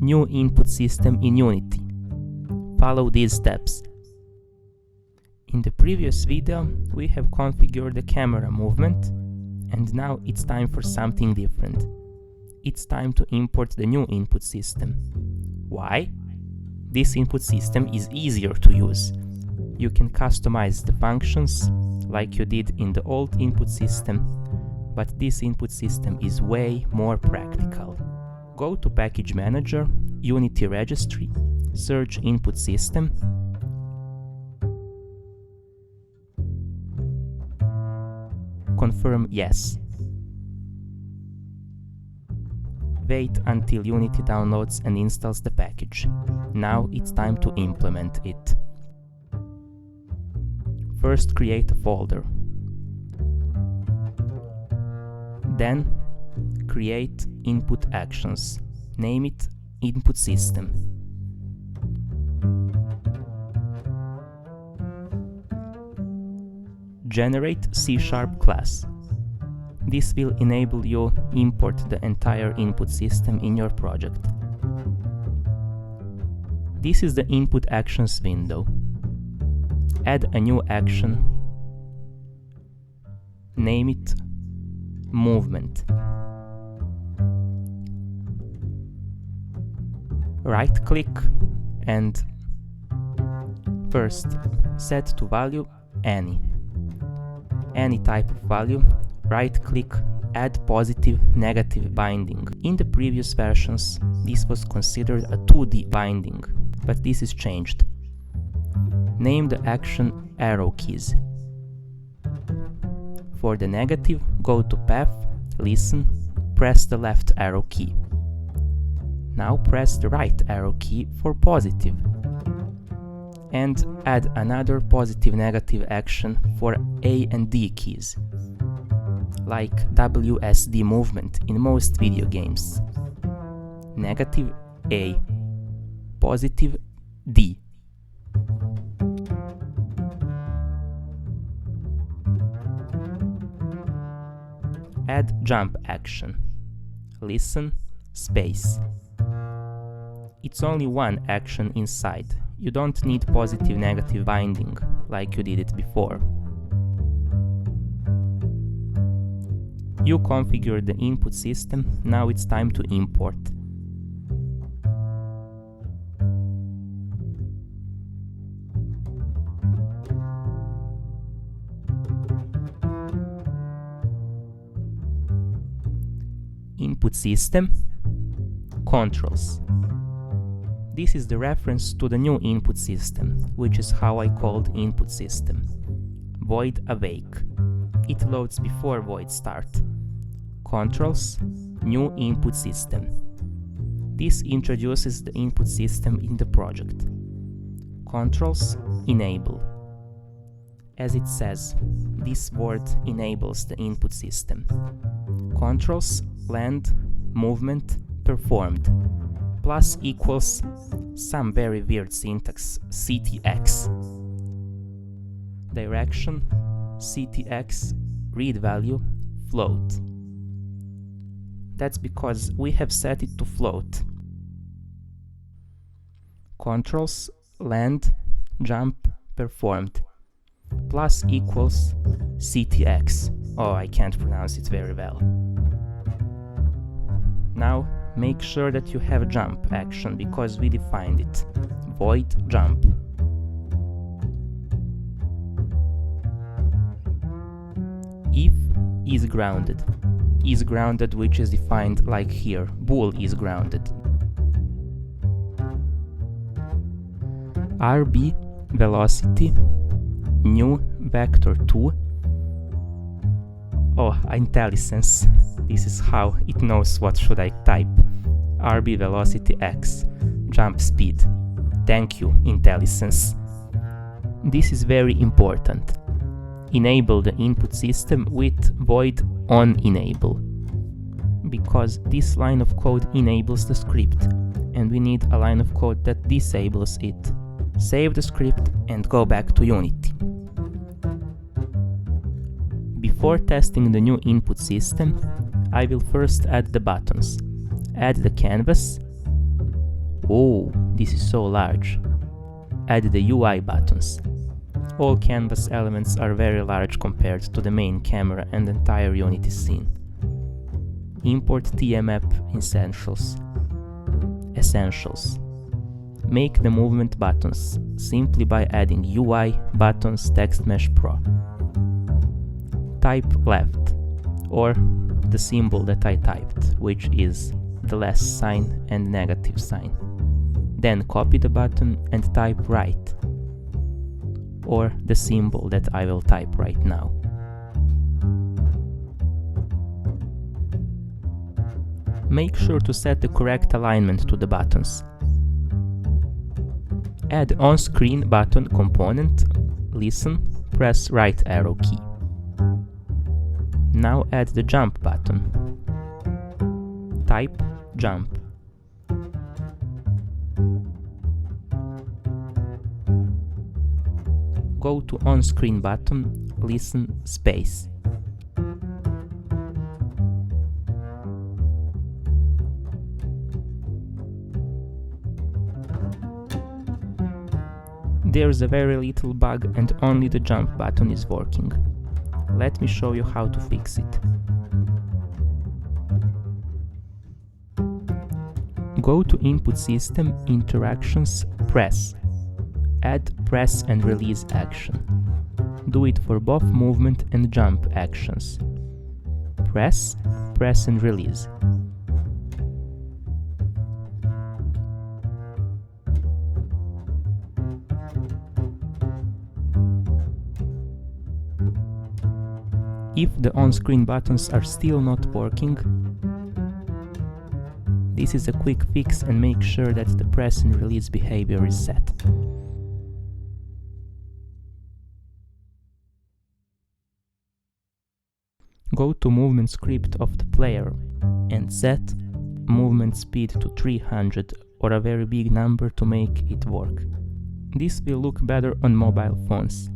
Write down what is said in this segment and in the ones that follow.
new input system in Unity. Follow these steps. In the previous video, we have configured the camera movement, and now it's time for something different. It's time to import the new input system. Why? This input system is easier to use. You can customize the functions like you did in the old input system, but this input system is way more practical. Go to Package Manager, Unity Registry, search Input System, confirm Yes. Wait until Unity downloads and installs the package. Now it's time to implement it. First, create a folder. Then, create input actions. Name it Input System. Generate C# class. This will enable you import the entire input system in your project. This is the Input Actions window. Add a new action. Name it Movement. Right-click and first set to value any type of value. Right-click, add positive, negative binding. In the previous versions, this was considered a 2D binding, but this is changed. Name the action arrow keys. For the negative, go to Path, Listen, press the left arrow key. Now press the right arrow key for positive. And add another positive-negative action for A and D keys, like WSD movement in most video games. Negative A, positive D. Add jump action. Listen, space. It's only one action inside. You don't need positive-negative binding, like you did it before. You configured the input system, now it's time to import. Input System, Controls. This is the reference to the new input system, which is how I called input system. Void awake. It loads before void start. Controls, new input system. This introduces the input system in the project. Controls, enable. As it says, this word enables the input system. Controls, land, movement, performed. Plus equals some very weird syntax, CTX. Direction, CTX, read value, float. That's because we have set it to float. Controls, land, jump, performed. Plus equals CTX. Oh, I can't pronounce it very well. Now, make sure that you have jump action because we defined it. Void jump. If is grounded. Is grounded, which is defined like here. Bool is grounded. RB velocity new vector 2. Oh, IntelliSense. This is how it knows what should I type. RB velocity x, jump speed. Thank you, IntelliSense. This is very important. Enable the input system with void on enable, because this line of code enables the script, and we need a line of code that disables it. Save the script and go back to Unity. Before testing the new input system, I will first add the buttons. Add the canvas, Oh, this is so large. Add the UI buttons. All canvas elements are very large compared to the main camera and entire Unity scene. Import TMap Essentials. Essentials. Make the movement buttons simply by adding UI buttons text mesh pro. Type left, or the symbol that I typed, which is the less sign and negative sign. Then copy the button and type right, or the symbol that I will type right now. Make sure to set the correct alignment to the buttons. Add on-screen button component, listen, press right arrow key. Now add the jump button. Type jump. Go to on-screen button, listen, space. There's a very little bug and only the jump button is working. Let me show you how to fix it. Go to InputSystem, Interactions, Press. Add press and release action. Do it for both movement and jump actions. Press, press and release. If the on-screen buttons are still not working, this is a quick fix, and make sure that the press and release behavior is set. Go to movement script of the player and set movement speed to 300 or a very big number to make it work. This will look better on mobile phones.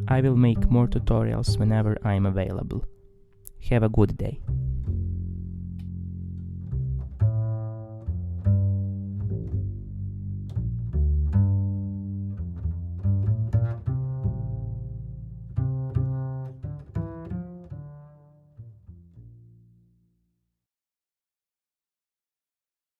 I will make more tutorials whenever I'm available. Have a good day.